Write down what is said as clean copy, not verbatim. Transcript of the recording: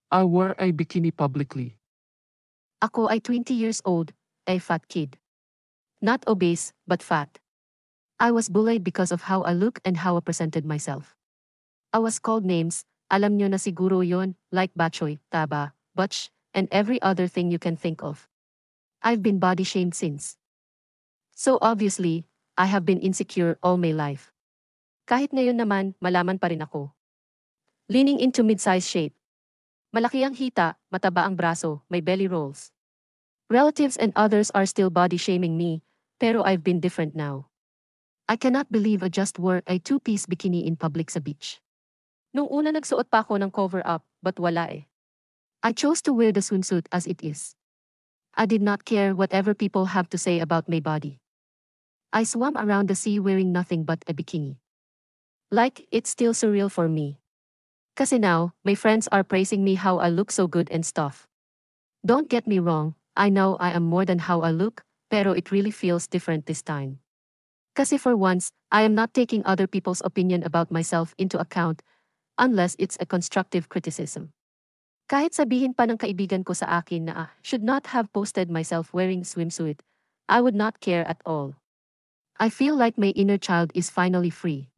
I wore a bikini publicly. Ako ay 20 years old, a fat kid. Not obese, but fat. I was bullied because of how I look and how I presented myself. I was called names, alam nyo na siguro yon, like bachoy, taba, butch, and every other thing you can think of. I've been body shamed since. So obviously, I have been insecure all my life. Kahit ngayon naman, malaman pa rin ako. Leaning into mid-size shape. Malaki ang hita, mataba ang braso, may belly rolls. Relatives and others are still body shaming me, pero I've been different now. I cannot believe I just wore a two-piece bikini in public sa beach. Nung una nagsuot pa ako ng cover-up, but wala eh. I chose to wear the swimsuit as it is. I did not care whatever people have to say about my body. I swam around the sea wearing nothing but a bikini. Like, it's still surreal for me. Kasi now, my friends are praising me how I look so good and stuff. Don't get me wrong, I know I am more than how I look, pero it really feels different this time. Kasi for once, I am not taking other people's opinion about myself into account, unless it's a constructive criticism. Kahit sabihin pa ng kaibigan ko sa akin na should not have posted myself wearing swimsuit, I would not care at all. I feel like my inner child is finally free.